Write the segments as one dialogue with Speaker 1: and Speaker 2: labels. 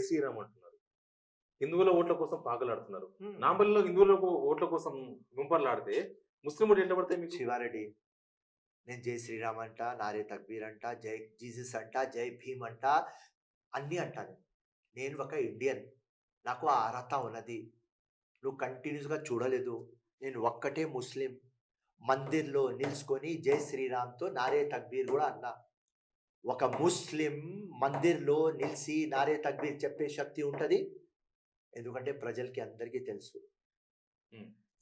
Speaker 1: శ్రీరామ్ అంటున్నారు. హిందువుల ఓట్ల కోసం పాకులాడుతున్నారు.
Speaker 2: హ్మ్.
Speaker 1: నాంపల్లిలో హిందువుల ఓట్ల కోసం వెంపర్లాడితే ముస్లిం ఓట్లు ఎట్లా పడతాయి మీకు?
Speaker 2: శివారెడ్డి, నేను జై శ్రీరామ్ అంట, నారే తక్బీర్ అంట, జై జీసస్ అంట, జై భీమ్ అంట, అన్నీ అంటాను. నేను ఒక ఇండియన్, నాకు ఆ అర్హత ఉన్నది. నువ్వు కంటిన్యూస్గా చూడలేదు, నేను ఒక్కటే ముస్లిం మందిర్లో నిల్చుకొని జై శ్రీరామ్తో నారే తక్బీర్ కూడా అన్నా. ఒక ముస్లిం మందిర్లో నిలిచి నారే తక్బీర్ చెప్పే శక్తి ఉంటుంది. ఎందుకంటే ప్రజలకి అందరికీ తెలుసు,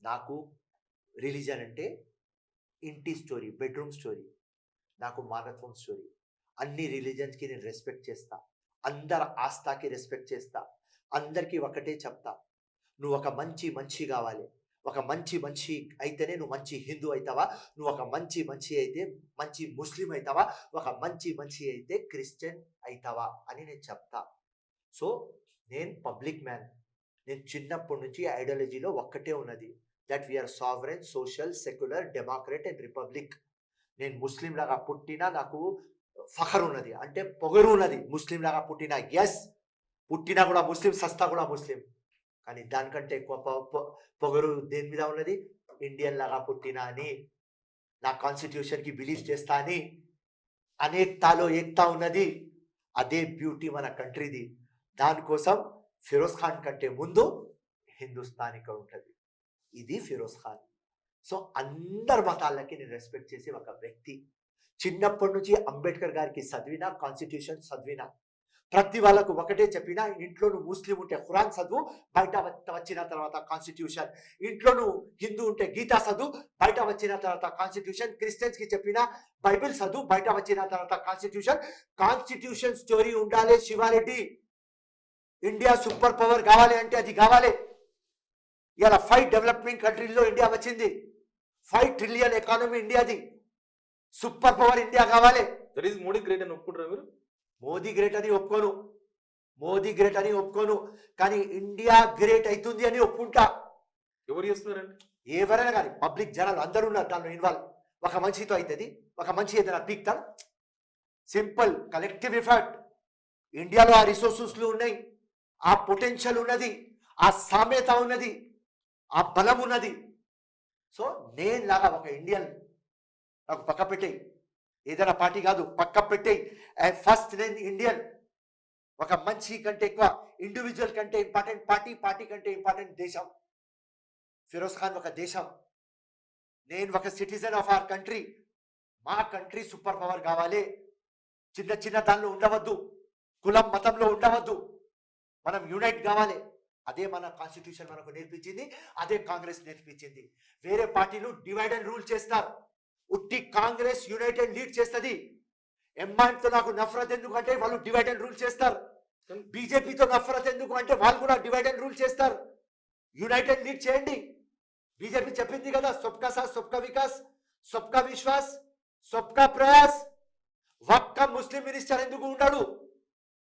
Speaker 2: నాకు రిలీజన్ అంటే ఇంటి స్టోరీ, బెడ్రూమ్ స్టోరీ, నాకు మానవత్వం స్టోరీ. అన్ని రిలీజన్స్కి నేను రెస్పెక్ట్ చేస్తా, అందరి ఆస్థాకి రెస్పెక్ట్ చేస్తా, అందరికీ ఒకటే చెప్తా, నువ్వు ఒక మంచి కావాలి, ఒక మంచి అయితేనే నువ్వు మంచి హిందూ అవుతావా, నువ్వు ఒక మంచి అయితే మంచి ముస్లిం అవుతావా, ఒక మంచి అయితే క్రిస్టియన్ అవుతావా అని నేను చెప్తా. సో నేను పబ్లిక్ మ్యాన్. నేను చిన్నప్పటి నుంచి ఐడియాలజీలో ఒక్కటే ఉన్నది, that we are sovereign, social, secular, democrat and republic. నేను ముస్లిం లాగా పుట్టినా నాకు ఫఖర్ ఉన్నది, అంటే పొగరు ఉన్నది. ముస్లిం లాగా పుట్టినా, ఎస్ పుట్టినా కూడా ముస్లిం, సస్తా కూడా ముస్లిం. కానీ దానికంటే ఎక్కువ పొగరు దేని మీద ఉన్నది, ఇండియన్ లాగా పుట్టినా అని, నా కాన్స్టిట్యూషన్కి బిలీవ్ చేస్తా అని, అనేకతాలో ఏకతా ఉన్నది. అదే బ్యూటీ మన కంట్రీది. దానికోసం ఫిరోజ్ ఖాన్ కంటే ముందు హిందుస్థాన్ ఇక్కడ ఉంటుంది. ఇది ఫిరోజ్ ఖాన్. సో అందరి మతాలకి నేను రెస్పెక్ట్ చేసే ఒక వ్యక్తి. చిన్నప్పటి నుంచి అంబేద్కర్ గారికి చదివిన, కాన్స్టిట్యూషన్ చదివిన, ప్రతి వాళ్ళకు ఒకటే చెప్పిన, ఇంట్లో నువ్వు ముస్లిం ఉంటే ఖురాన్ చదువు, బయట వచ్చిన తర్వాత కాన్స్టిట్యూషన్. ఇంట్లో నువ్వు హిందూ ఉంటే గీతా చదువు, బయట వచ్చిన తర్వాత కాన్స్టిట్యూషన్. క్రిస్టియన్స్కి చెప్పిన, బైబిల్ చదువు, బయట వచ్చిన తర్వాత కాన్స్టిట్యూషన్. కాన్స్టిట్యూషన్ స్టోరీ ఉండాలి శివారెడ్డి. ఇండియా సూపర్ పవర్ కావాలి అంటే అది కావాలి. ఇలా 5 డెవలపింగ్ కంట్రీల్లో ఇండియా వచ్చింది, 5 ట్రిలియన్ ఎకానమీ ఇండియాది. సూపర్ పవర్ ఇండియా కావాలి.
Speaker 1: దట్ ఈస్ మోడీ గ్రేట్ అని ఒప్పుకుంటారా మీరు?
Speaker 2: మోదీ గ్రేట్ అని ఒప్పుకోను, మోదీ గ్రేట్ అని ఒప్పుకోను, కానీ ఇండియా గ్రేట్ అవుతుంది అని ఒప్పుకుంటా.
Speaker 1: ఎవరు చేస్తున్నారండి?
Speaker 2: ఎవరైనా కానీ పబ్లిక్ జనాలు అందరూ ఉన్నారు దానిలో ఇన్వాల్వ్. ఒక మనిషితో అవుతుంది, ఒక మనిషి ఏదైనా పీక్తా. Simple collective effort. ఇండియాలో ఆ రిసోర్సెస్లు ఉన్నాయి, ఆ పొటెన్షియల్ ఉన్నది, ఆ సామ్యత ఉన్నది, ఆ బలం ఉన్నది. సో నేను లాగా ఒక ఇండియన్, నాకు పక్క పెట్టేయి, ఏదైనా పార్టీ కాదు, పక్క పెట్టేయి. ఫస్ట్ నేను ఇండియన్. ఒక మంచి కంటే ఎక్కువ ఇండివిజువల్ కంటే ఇంపార్టెంట్ పార్టీ, పార్టీ కంటే ఇంపార్టెంట్ దేశం. ఫిరోజ్ ఖాన్ ఒక దేశం, నేను ఒక సిటిజన్ ఆఫ్ అవర్ కంట్రీ. మా కంట్రీ సూపర్ పవర్ కావాలి. చిన్న దానిలో ఉండవద్దు, కులం మతంలో ఉండవద్దు, మనం యునైట్ కావాలి. అదే మన కాన్స్టిట్యూషన్ మనకు నేర్పించింది, అదే కాంగ్రెస్ నేర్పించింది. వేరే పార్టీలు డివైడ్ అండ్ రూల్ చేస్తారు, ఉట్టి కాంగ్రెస్ యునైటెడ్ లీడ్ చేస్తుంది. ఎంఐఎంతో నాకు నఫరత్ ఎందుకు అంటే వాళ్ళు డివైడ్ అండ్ రూల్ చేస్తారు. బీజేపీతో నఫరత్ ఎందుకు అంటే వాళ్ళు కూడా డివైడ్ అండ్ రూల్ చేస్తారు. యునైటెడ్ లీడ్ చేయండి. బీజేపీ చెప్పింది కదా, సబ్కా సాత్ సబ్కా వికాస్, సబ్కా విశ్వాస్, సబ్కా ప్రయాస్. ఒక్క ముస్లిం మినిస్టర్ ఎందుకు ఉన్నాడు?